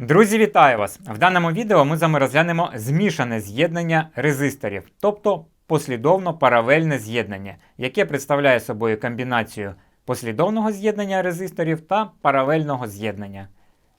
Друзі, вітаю вас! В даному відео ми з вами розглянемо змішане з'єднання резисторів, тобто послідовно-паралельне з'єднання, яке представляє собою комбінацію послідовного з'єднання резисторів та паралельного з'єднання.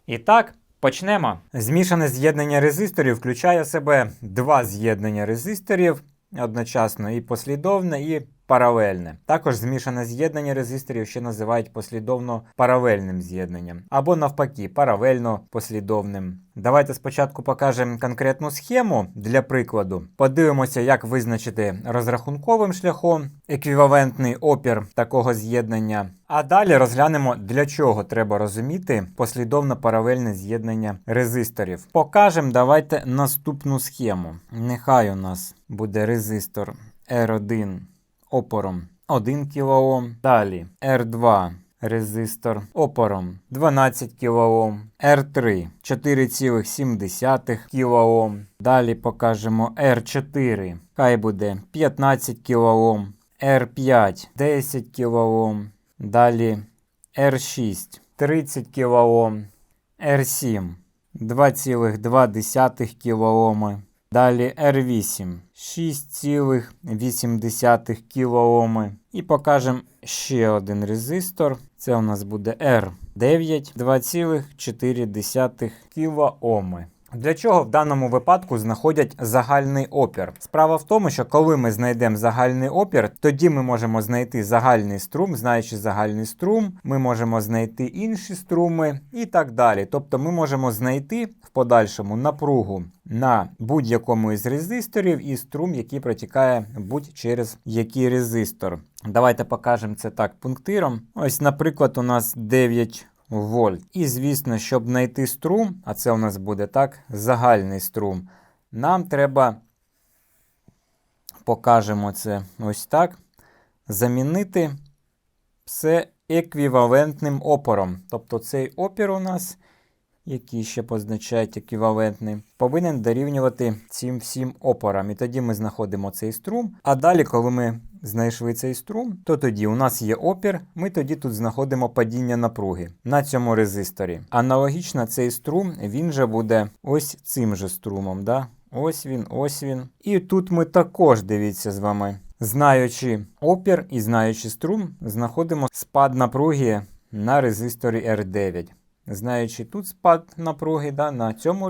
І так, почнемо. Змішане з'єднання резисторів включає в себе два з'єднання резисторів одночасно, і послідовне, і паралельне. Також змішане з'єднання резисторів ще називають послідовно-паралельним з'єднанням. Або навпаки, паралельно-послідовним. Давайте спочатку покажемо конкретну схему для прикладу. Подивимося, як визначити розрахунковим шляхом еквівалентний опір такого з'єднання. А далі розглянемо, для чого треба розуміти послідовно-паралельне з'єднання резисторів. Покажемо, давайте наступну схему. Нехай у нас буде резистор R1 опором 1 кОм. Далі R2 резистор опором 12 кОм. R3 4,7 кОм. Далі покажемо R4. Хай буде 15 кОм. R5 10 кОм. Далі R6 30 кОм. R7 2,2 кОм. Далі R8 6,8 кОм. І покажемо ще один резистор. Це у нас буде R9 2,4 кОм. Для чого в даному випадку знаходять загальний опір? Справа в тому, що коли ми знайдемо загальний опір, тоді ми можемо знайти загальний струм. Знаючи загальний струм, ми можемо знайти інші струми і так далі. Тобто ми можемо знайти в подальшому напругу на будь-якому із резисторів і струм, який протікає через який резистор. Давайте покажемо це так пунктиром. Ось, наприклад, у нас 9 вольт. І, звісно, щоб знайти струм, а це у нас буде так, загальний струм, нам треба, покажемо це ось так, замінити все еквівалентним опором. Тобто цей опір у нас, який ще позначають еквівалентний, повинен дорівнювати цим всім опорам. І тоді ми знаходимо цей струм. А далі, коли ми знайшли цей струм, то тоді у нас є опір, ми тоді тут знаходимо падіння напруги на цьому резисторі. Аналогічно цей струм, він же буде ось цим же струмом. Да? Ось він, ось він. І тут ми також, дивіться з вами, знаючи опір і знаючи струм, знаходимо спад напруги на резисторі R9. Знаючи тут спад напруги, да, на цьому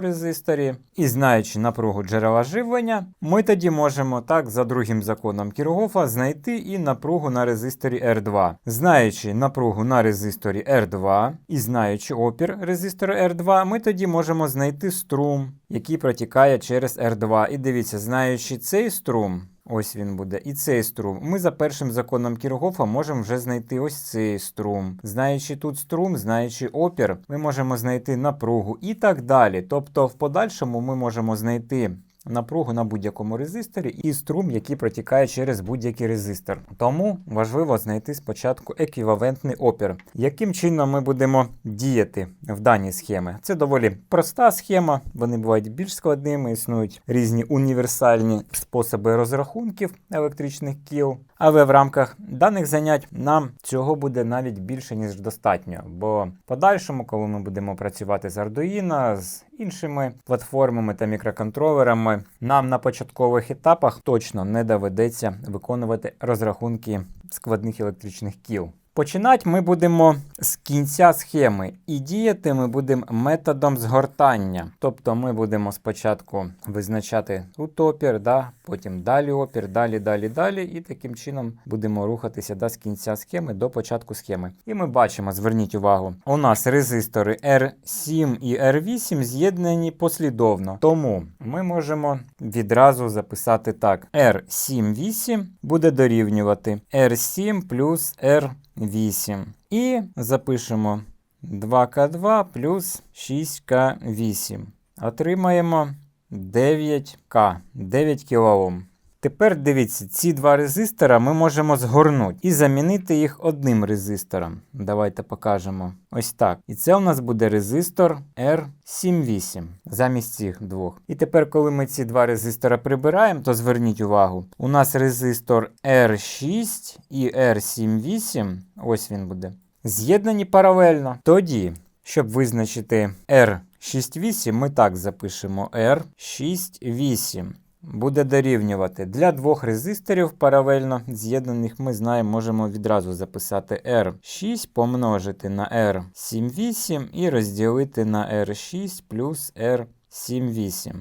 резисторі, і знаючи напругу джерела живлення, ми тоді можемо так за другим законом Кіргофа знайти і напругу на резисторі R2. Знаючи напругу на резисторі R2 і знаючи опір резистора R2, ми тоді можемо знайти струм, який протікає через R2. І дивіться, знаючи цей струм, ось він буде, і цей струм, ми за першим законом Кіргофа можемо вже знайти ось цей струм. Знаючи тут струм, знаючи опір, ми можемо знайти напругу і так далі. Тобто в подальшому ми можемо знайти напругу на будь-якому резисторі і струм, який протікає через будь-який резистор. Тому важливо знайти спочатку еквівалентний опір. Яким чином ми будемо діяти в даній схемі? Це доволі проста схема, вони бувають більш складними, існують різні універсальні способи розрахунків електричних кіл. Але в рамках даних занять нам цього буде навіть більше, ніж достатньо. Бо в подальшому, коли ми будемо працювати з Arduino, з іншими платформами та мікроконтролерами, нам на початкових етапах точно не доведеться виконувати розрахунки складних електричних кіл. Починати ми будемо з кінця схеми і діяти ми будемо методом згортання. Тобто ми будемо спочатку визначати тут опір, да, потім далі опір, далі і таким чином будемо рухатися з кінця схеми до початку схеми. І ми бачимо, зверніть увагу, у нас резистори R7 і R8 з'єднані послідовно. Тому ми можемо відразу записати так. R7-8 буде дорівнювати R7 плюс R8. І запишемо 2К2 плюс 6К8. Отримаємо 9К, 9 кОм. Тепер дивіться, ці два резистора ми можемо згорнути і замінити їх одним резистором. Давайте покажемо. Ось так. І це у нас буде резистор R7-8 замість цих двох. І тепер, коли ми ці два резистора прибираємо, то зверніть увагу, у нас резистор R6 і R7-8, ось він буде, з'єднані паралельно. Тоді Щоб визначити R6,8, ми так запишемо R6,8. Буде дорівнювати. Для двох резисторів паралельно з'єднаних ми знаємо, можемо відразу записати R6 помножити на R7,8 і розділити на R6 плюс R7,8.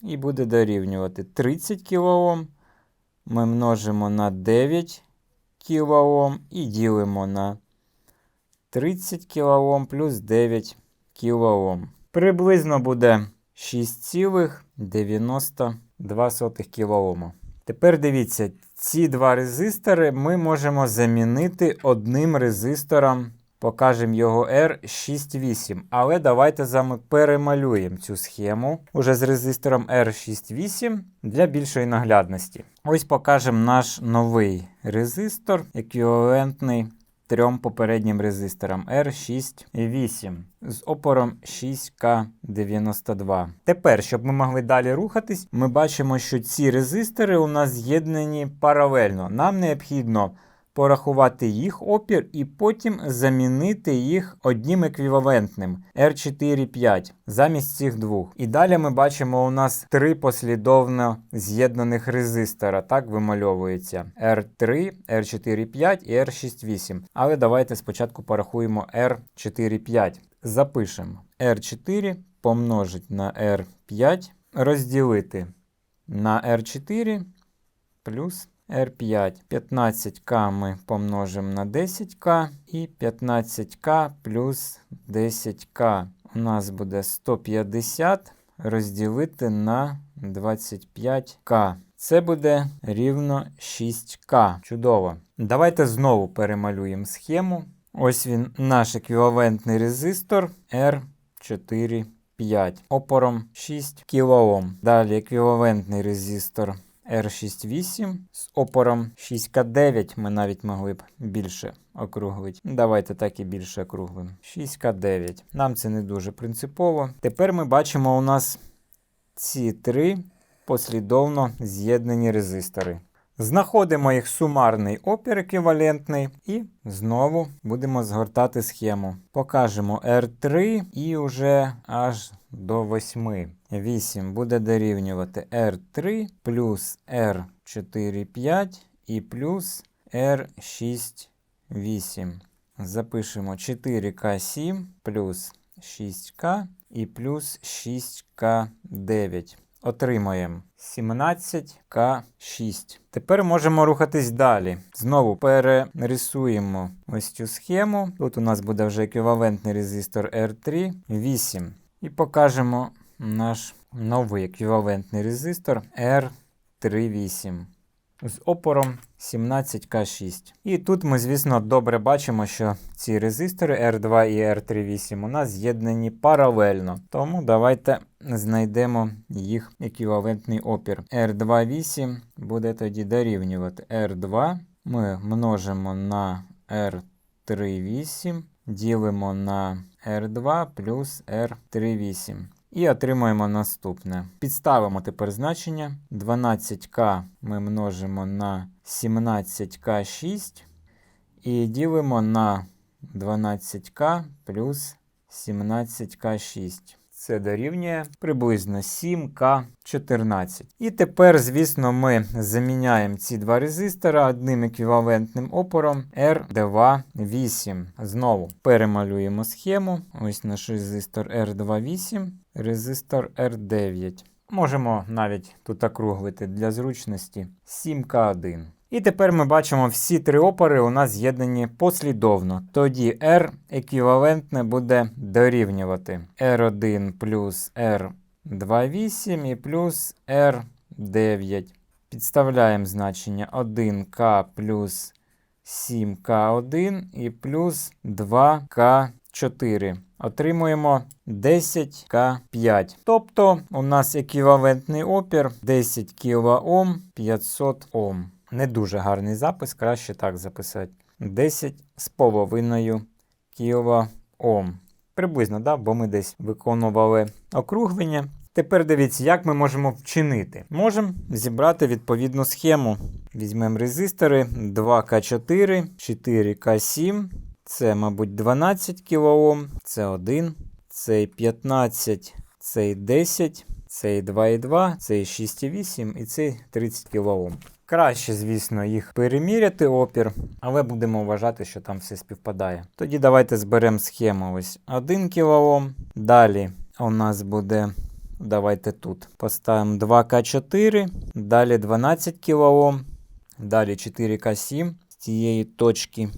І буде дорівнювати 30 кОм. Ми множимо на 9 кОм і ділимо на 30 кОм плюс 9 кОм. Приблизно буде 6,92 кОм. Тепер дивіться, ці два резистори ми можемо замінити одним резистором. Покажемо його R6,8. Але давайте з вами перемалюємо цю схему уже з резистором R6,8 для більшої наглядності. Ось покажемо наш новий резистор, еквівалентний трьом попереднім резисторам R6,8 з опором 6К92. Тепер, щоб ми могли далі рухатись, ми бачимо, що ці резистори у нас з'єднані паралельно. Нам необхідно порахувати їх опір і потім замінити їх одним еквівалентним R4,5 замість цих двох. І далі ми бачимо, у нас три послідовно з'єднаних резистора. Так вимальовується R3, R4,5 і R6,8. Але давайте спочатку порахуємо R4,5. Запишемо R4 помножить на R5 розділити на R4 плюс R5. 15К ми помножимо на 10К і 15К плюс 10К. У нас буде 150 розділити на 25К. Це буде рівно 6К. Чудово. Давайте знову перемалюємо схему. Ось він, наш еквівалентний резистор R4,5 опором 6 кОм. Далі еквівалентний резистор R6,8 з опором 6К9, ми навіть могли б більше округлити. Давайте так і більше округлимо. 6К9. Нам це не дуже принципово. Тепер ми бачимо у нас ці три послідовно з'єднані резистори. Знаходимо їх сумарний опір еквівалентний і знову будемо згортати схему. Покажемо R3 і вже аж до 8. 8 буде дорівнювати R3 плюс R4,5 і плюс R6,8. Запишемо 4К7 плюс 6К і плюс 6К9. Отримаємо 17К6. Тепер можемо рухатись далі. Знову перерисуємо ось цю схему. Тут у нас буде вже еквівалентний резистор R3, 8. І покажемо наш новий еквівалентний резистор R3,8 з опором 17К6. І тут ми, звісно, добре бачимо, що ці резистори R2 і R3,8 у нас з'єднані паралельно. Тому давайте знайдемо їх еквівалентний опір. R2,8 буде тоді дорівнювати R2. Ми множимо на R3,8, ділимо на R2 плюс R3,8. І отримуємо наступне. Підставимо тепер значення. 12К ми множимо на 17К6 і ділимо на 12К плюс 17К6. Це дорівнює приблизно 7К14. І тепер, звісно, ми заміняємо ці два резистора одним еквівалентним опором R2,8. Знову перемалюємо схему. Ось наш резистор R2,8, резистор R9. Можемо навіть тут округлити для зручності 7К1. І тепер ми бачимо, всі три опори у нас з'єднані послідовно. Тоді R еквівалентне буде дорівнювати R1 плюс R2,8 і плюс R9. Підставляємо значення 1К плюс 7К1 і плюс 2К4. Отримуємо 10К5. Тобто у нас еквівалентний опір 10 кОм 500 Ом. Не дуже гарний запис, краще так записати. 10,5 кОм. Приблизно, да? Бо ми десь виконували округлення. Тепер дивіться, як ми можемо вчинити. Можемо зібрати відповідну схему. Візьмемо резистори 2К4, 4К7, Це, мабуть, 12 кОм, це 1, цей 15, цей 10, цей 2,2, цей 6,8 і цей 30 кОм. Краще, звісно, їх переміряти опір, але будемо вважати, що там все співпадає. Тоді давайте зберемо схему. Ось 1 кОм. Далі у нас буде, давайте тут поставимо 2К4, далі 12 кОм, далі 4К7. З цієї точки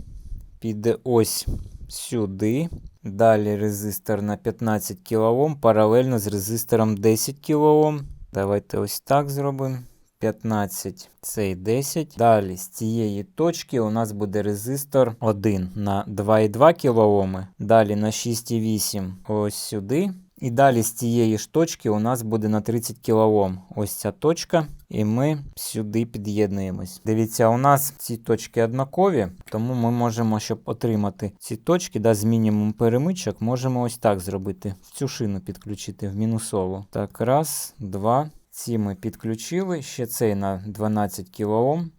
піде ось сюди. Далі резистор на 15 кОм паралельно з резистором 10 кОм. Давайте ось так зробимо. 15, цей 10. Далі з цієї точки у нас буде резистор 1 на 2,2 кОм. Далі на 6,8 ось сюди. І далі з цієї ж точки у нас буде на 30 кОм. Ось ця точка. І ми сюди під'єднуємось. Дивіться, у нас ці точки однакові, тому ми можемо, щоб отримати ці точки, з мінімум перемичок, можемо ось так зробити. Цю шину підключити в мінусову. Так, раз, два. Ці ми підключили. Ще цей на 12 кОм.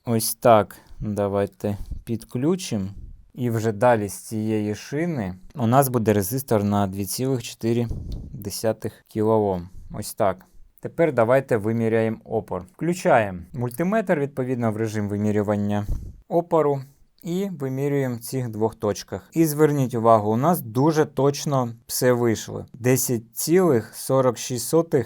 Ось так. Давайте підключимо. І вже далі з цієї шини у нас буде резистор на 2,4 кОм. Ось так. Тепер давайте виміряємо опор. Включаємо мультиметр, відповідно, в режим вимірювання опору. І вимірюємо в цих двох точках. І зверніть увагу, у нас дуже точно все вийшло. 10,46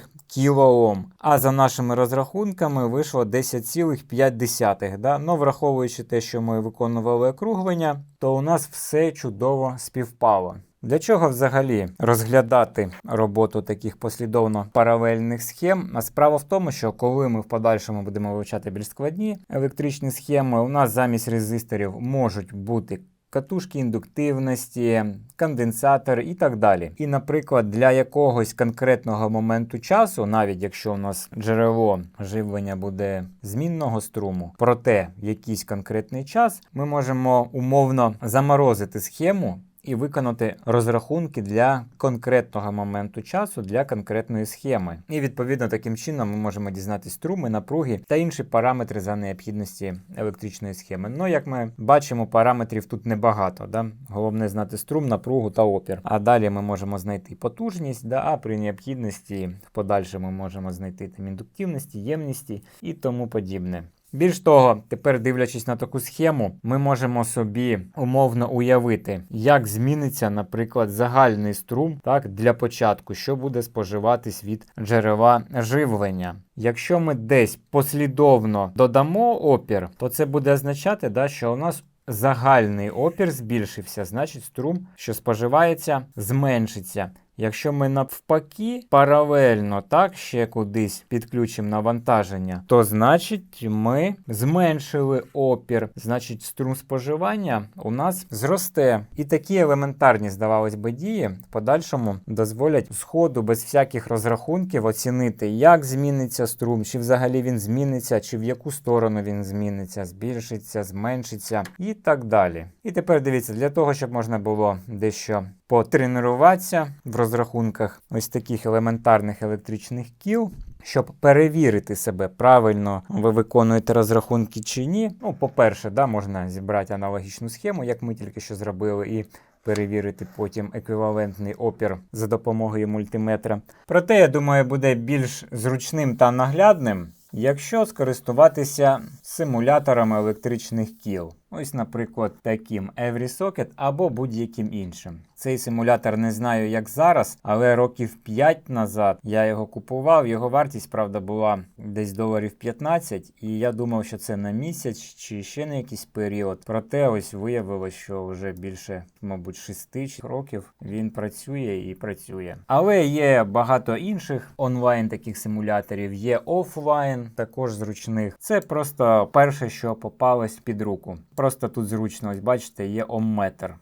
кОм. А за нашими розрахунками вийшло 10,5. Да? Ну, враховуючи те, що ми виконували округлення, то у нас все чудово співпало. Для чого взагалі розглядати роботу таких послідовно паралельних схем? А справа в тому, що коли ми в подальшому будемо вивчати більш складні електричні схеми, у нас замість резисторів можуть бути катушки індуктивності, конденсатор і так далі. І, наприклад, для якогось конкретного моменту часу, навіть якщо у нас джерело живлення буде змінного струму, проте в якийсь конкретний час ми можемо умовно заморозити схему і виконати розрахунки для конкретного моменту часу, для конкретної схеми. І відповідно таким чином ми можемо дізнатися струми, напруги та інші параметри за необхідності електричної схеми. Ну, як ми бачимо, параметрів тут небагато. Да? Головне знати струм, напругу та опір. А далі ми можемо знайти потужність, да? А при необхідності в подальшому ми можемо знайти там індуктивності, ємності і тому подібне. Більш того, тепер дивлячись на таку схему, ми можемо собі умовно уявити, як зміниться, наприклад, загальний струм, так, для початку, що буде споживатись від джерела живлення. Якщо ми десь послідовно додамо опір, то це буде означати, да, що у нас загальний опір збільшився, значить струм, що споживається, зменшиться. Якщо ми навпаки паралельно так ще кудись підключимо навантаження, то значить ми зменшили опір, значить струм споживання у нас зросте. І такі елементарні, здавалось би, дії в подальшому дозволять сходу без всяких розрахунків оцінити, як зміниться струм, чи взагалі він зміниться, чи в яку сторону він зміниться, збільшиться, зменшиться і так далі. І тепер дивіться, для того, щоб можна було дещо потренуватися в розрахунках ось таких елементарних електричних кіл, щоб перевірити себе, правильно ви виконуєте розрахунки чи ні. Ну, по-перше, да, можна зібрати аналогічну схему, як ми тільки що зробили, і перевірити потім еквівалентний опір за допомогою мультиметра. Проте, я думаю, буде більш зручним та наглядним, якщо скористуватися симуляторами електричних кіл. Ось, наприклад, таким EverySocket або будь-яким іншим. Цей симулятор не знаю, як зараз, але років 5 назад я його купував. Його вартість, правда, була десь $15, і я думав, що це на місяць чи ще на якийсь період. Проте ось виявилось, що вже більше, мабуть, 6 років він працює і працює. Але є багато інших онлайн таких симуляторів, є офлайн, також зручних. Це просто перше, що попалось під руку. Просто тут зручно, ось бачите, є омметр.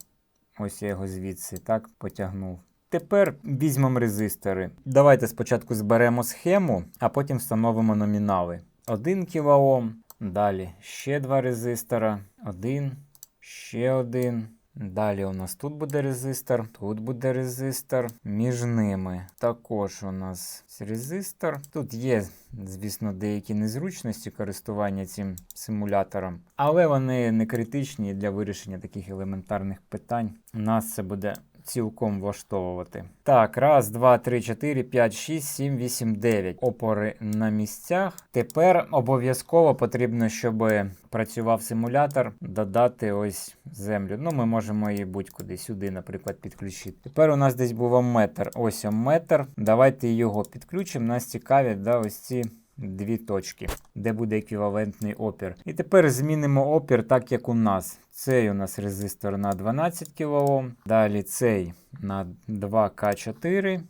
Ось я його звідси так потягнув. Тепер візьмемо резистори. Давайте спочатку зберемо схему, а потім встановимо номінали. 1 кОм, далі ще 2 резистора, 1, ще 1, Далі у нас тут буде резистор, тут буде резистор. Між ними також у нас резистор. Тут є, звісно, деякі незручності користування цим симулятором, але вони не критичні для вирішення таких елементарних питань. У нас це буде цілком влаштовувати. Так, 1, 2, 3, 4, 5, 6, 7, 8, 9. Опори на місцях. Тепер обов'язково потрібно, щоб працював симулятор, додати ось землю. Ну, ми можемо її будь-куди, сюди, наприклад, підключити. Тепер у нас десь був амметр. Ось амметр. Давайте його підключимо. Нас цікавять, да, ось ці дві точки, де буде еквівалентний опір. І тепер змінимо опір так, як у нас. Цей у нас резистор на 12 кОм. Далі цей на 2К4.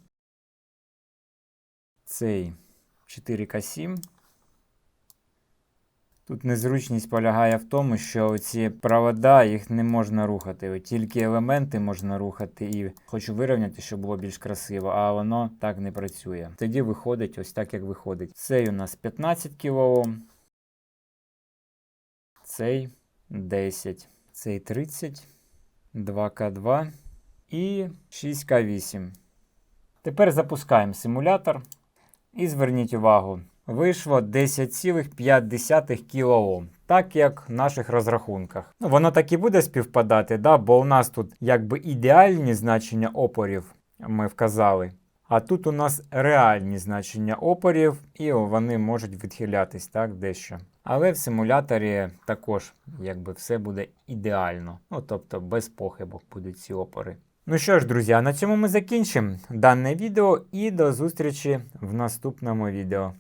Цей 4К7. Тут незручність полягає в тому, що ці провода, їх не можна рухати. От тільки елементи можна рухати і хочу вирівняти, щоб було більш красиво, а воно так не працює. Тоді виходить ось так, як виходить. Цей у нас 15 кОм. Цей 10. Цей 30. 2К2 і 6К8. Тепер запускаємо симулятор. І зверніть увагу. Вийшло 10,5 кОм, так як в наших розрахунках. Ну, воно так і буде співпадати, да? Бо у нас тут якби ідеальні значення опорів ми вказали. А тут у нас реальні значення опорів, і вони можуть відхилятись, так, дещо. Але в симуляторі також якби все буде ідеально. Ну, тобто без похибок будуть ці опори. Ну що ж, друзі, а на цьому ми закінчимо дане відео і до зустрічі в наступному відео.